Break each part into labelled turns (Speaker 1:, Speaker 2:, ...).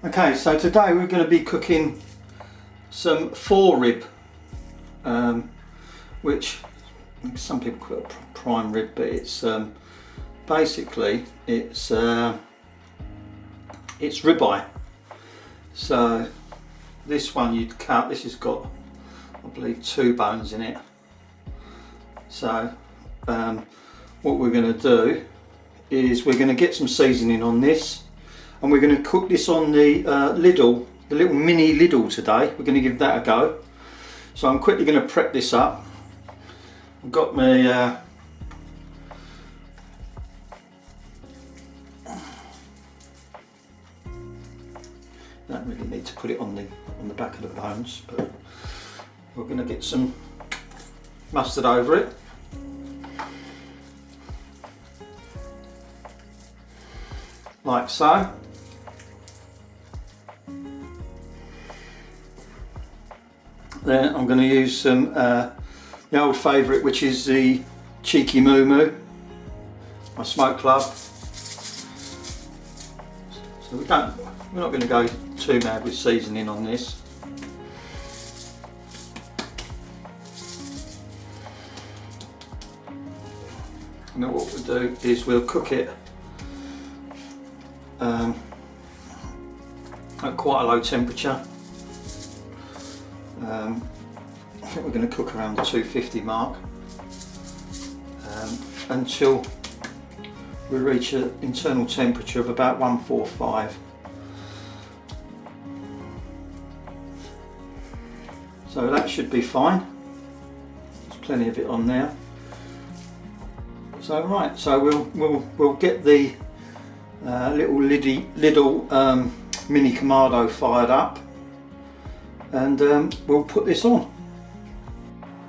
Speaker 1: Okay, so today we're going to be cooking some fore rib, which some people call it prime rib, but it's basically it's ribeye. So this one you'd cut. This has got, I believe, 2 bones in it. So what we're going to do is we're going to get some seasoning on this. And we're going to cook this on the Lidl, the little mini Lidl today. We're going to give that a go. So I'm quickly going to prep this up. I've got my don't really need to put it on the back of the bones, but we're going to get some mustard over it. Like so. Then I'm going to use some the old favourite, which is the cheeky moo moo, my smoke club. So we're not going to go too mad with seasoning on this. And then what we'll do is we'll cook it at quite a low temperature. I think we're going to cook around the 250 mark until we reach an internal temperature of about 145. So that should be fine. There's plenty of it on there. So right, so we'll get the little Lidl mini Kamado fired up. And we'll put this on.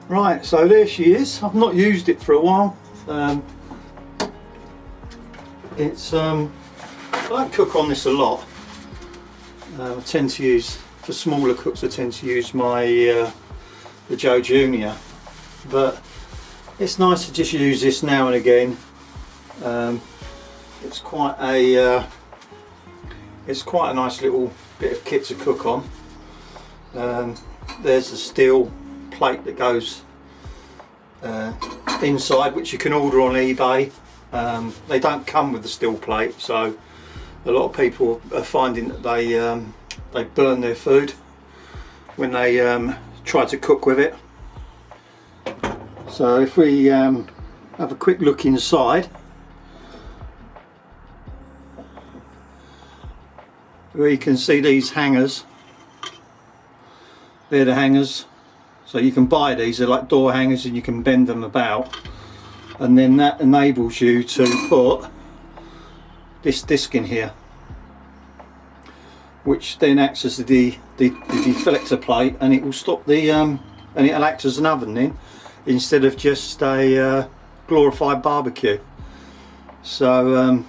Speaker 1: Right, so there she is. I've not used it for a while. I don't cook on this a lot. I tend to use, for smaller cooks, I tend to use my the Joe Junior, but it's nice to just use this now and again. It's quite a nice little bit of kit to cook on. There's a steel plate that goes inside, which you can order on eBay. They don't come with the steel plate, so a lot of people are finding that they burn their food when they try to cook with it. So if we have a quick look inside, where you can see these hangers. They're the hangers, so you can buy these. They're like door hangers, and you can bend them about, and then that enables you to put this disc in here, which then acts as the deflector plate, and it will stop the and it'll act as an oven then, instead of just a glorified barbecue. So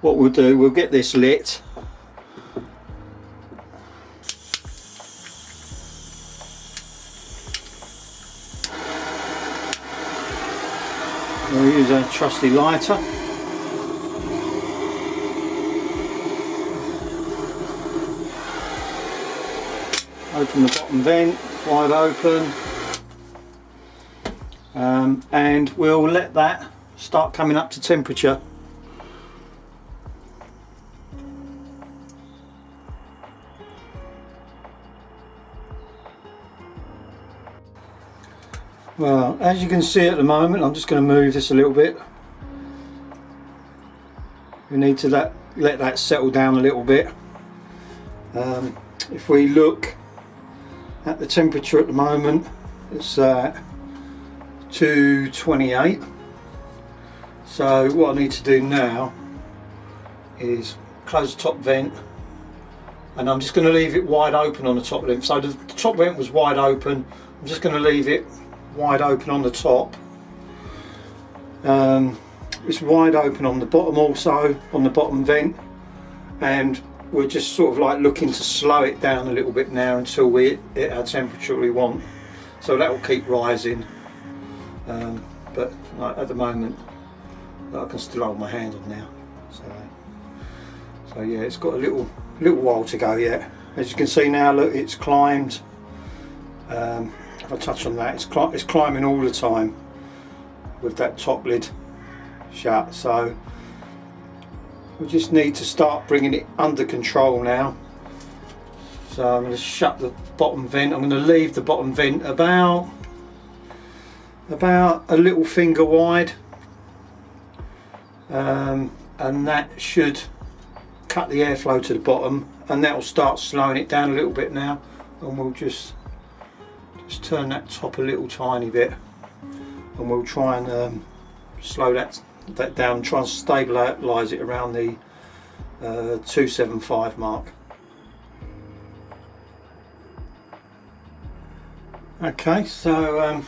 Speaker 1: what we'll do, we'll get this lit. We'll use a trusty lighter. Open the bottom vent, wide open, and we'll let that start coming up to temperature. Well, as you can see at the moment, I'm just going to move this a little bit. We need to let that settle down a little bit. If we look at the temperature at the moment, it's 228. So what I need to do now is close the top vent, and I'm just going to leave it wide open on the top vent. So the top vent was wide open. I'm just going to leave it wide open on the top. It's wide open on the bottom also, on the bottom vent, and we're just sort of like looking to slow it down a little bit now until we hit our temperature we want. So that will keep rising, but like, at the moment I can still hold my hand on now. So So yeah, it's got a little while to go yet. As you can see now, look, it's climbed. If I touch on that, it's climbing all the time with that top lid shut. So we just need to start bringing it under control now. So I'm going to shut the bottom vent. I'm going to leave the bottom vent about a little finger wide, and that should cut the airflow to the bottom, and that will start slowing it down a little bit now. And we'll just turn that top a little tiny bit, and we'll try and slow that down, try and stabilise it around the 275 mark. Okay, so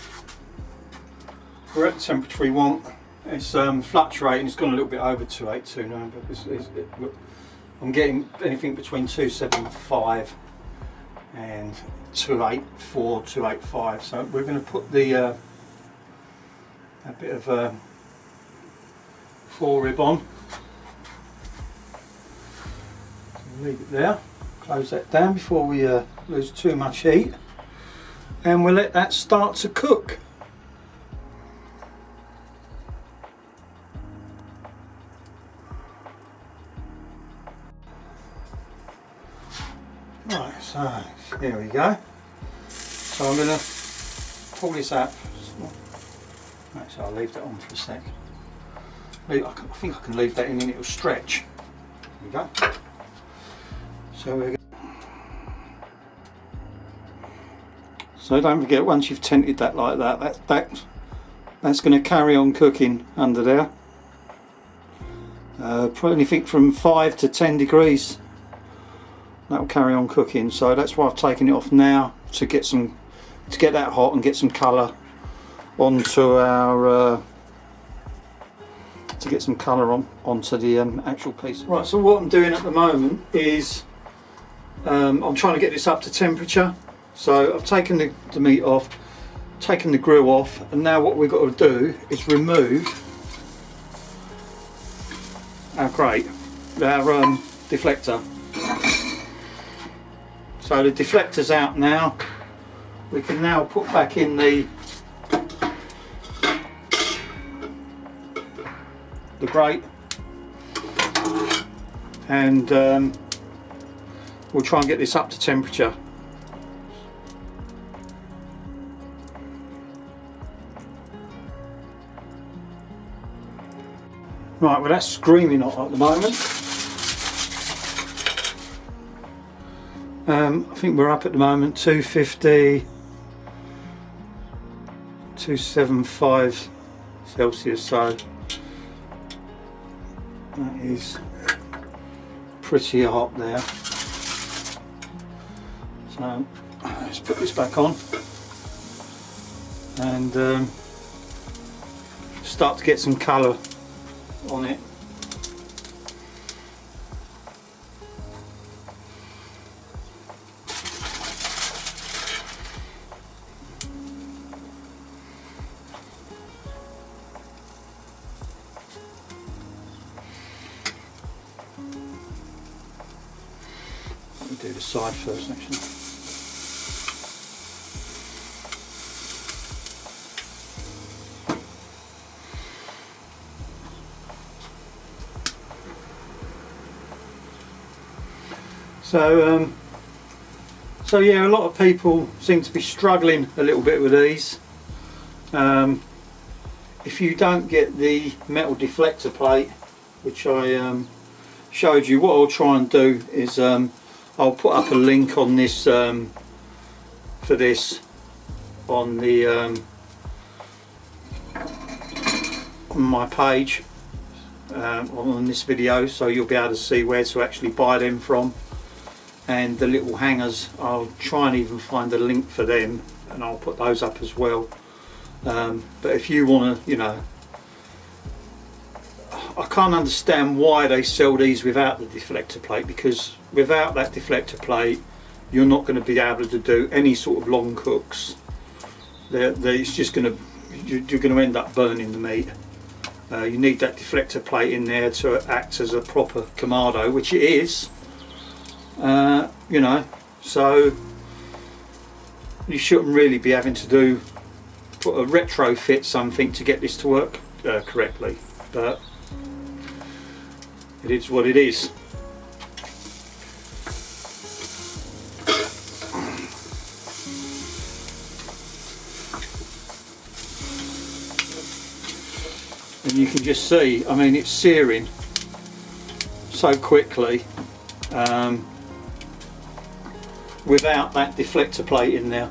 Speaker 1: we're at the temperature we want. It's fluctuating, it's gone a little bit over 282 now, but I'm getting anything between 275 and 284, 285. So we're going to put the a bit of Fore rib on. So leave it there, close that down before we lose too much heat, and we'll let that start to cook. Right, so here we go. So I'm going to pull this up. Actually, I'll leave that on for a sec. I think I can leave that in and it'll stretch. There we go. So we're So don't forget, once you've tented that like that, that's going to carry on cooking under there. Probably anything from 5 to 10 degrees. That will carry on cooking. So that's why I've taken it off now, to get that hot and get some colour onto our onto the actual piece. Right. So what I'm doing at the moment is I'm trying to get this up to temperature. So I've taken the meat off, taken the grill off, and now what we've got to do is remove our grate, our deflector. So the deflector's out now. We can now put back in the grate, and we'll try and get this up to temperature. Right, well that's screaming hot at the moment. I think we're up at the moment 250, 275 Celsius, so that is pretty hot there. So let's put this back on and start to get some colour on it. Let me do the side first actually. So yeah, a lot of people seem to be struggling a little bit with these. If you don't get the metal deflector plate, which I showed you, what I'll try and do is I'll put up a link on this for this on the on my page on this video, so you'll be able to see where to actually buy them from. And the little hangers, I'll try and even find a link for them, and I'll put those up as well. But if you want to, you know, I can't understand why they sell these without the deflector plate, because without that deflector plate you're not going to be able to do any sort of long cooks. It's just going to, you're going to end up burning the meat. You need that deflector plate in there to act as a proper Kamado, which it is. You know, so you shouldn't really be having to put a retrofit something to get this to work correctly, but it is what it is. And you can just see, I mean, it's searing so quickly without that deflector plate in there.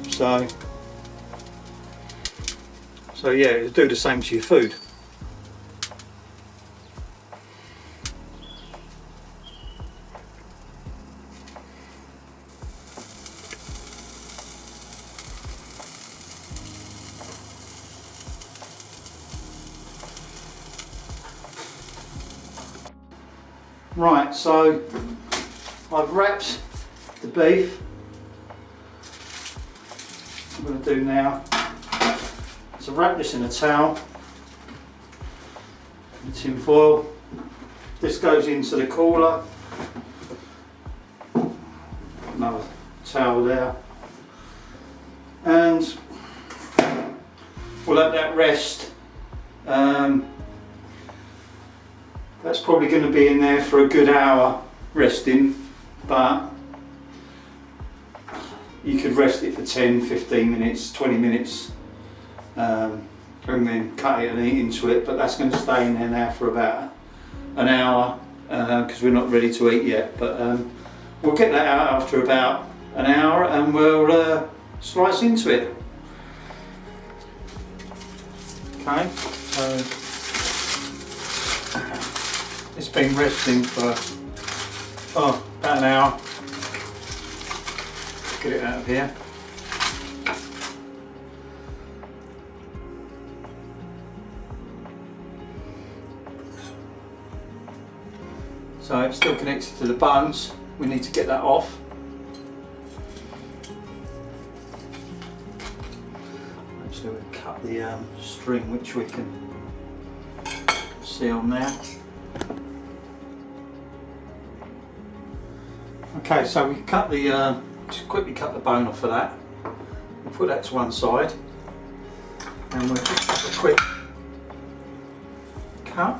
Speaker 1: So yeah, it'll do the same to your food. Right, so I've wrapped the beef. What I'm going to do now is wrap this in a towel, in tin foil. This goes into the cooler. Another towel there, and we'll let that rest. That's probably going to be in there for a good hour resting, but you could rest it for 10, 15 minutes, 20 minutes, and then cut it and eat into it. But that's going to stay in there now for about an hour because we're not ready to eat yet. But we'll get that out after about an hour and we'll slice into it. Okay, so it's been resting for about an hour. Get it out of here. So it's still connected to the bones. We need to get that off. Actually, we'll cut the string, which we can see on there. Okay, so we cut the just quickly cut the bone off of that. We'll put that to one side, and we'll just have a quick cut.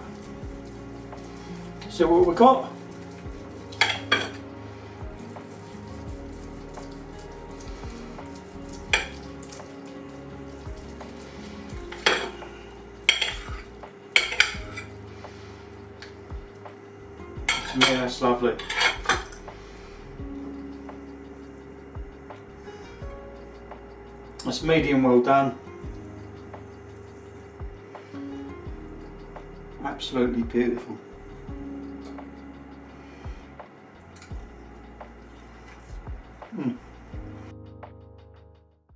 Speaker 1: See what we've got. Yeah, that's lovely. That's medium well done. Absolutely beautiful. Mm.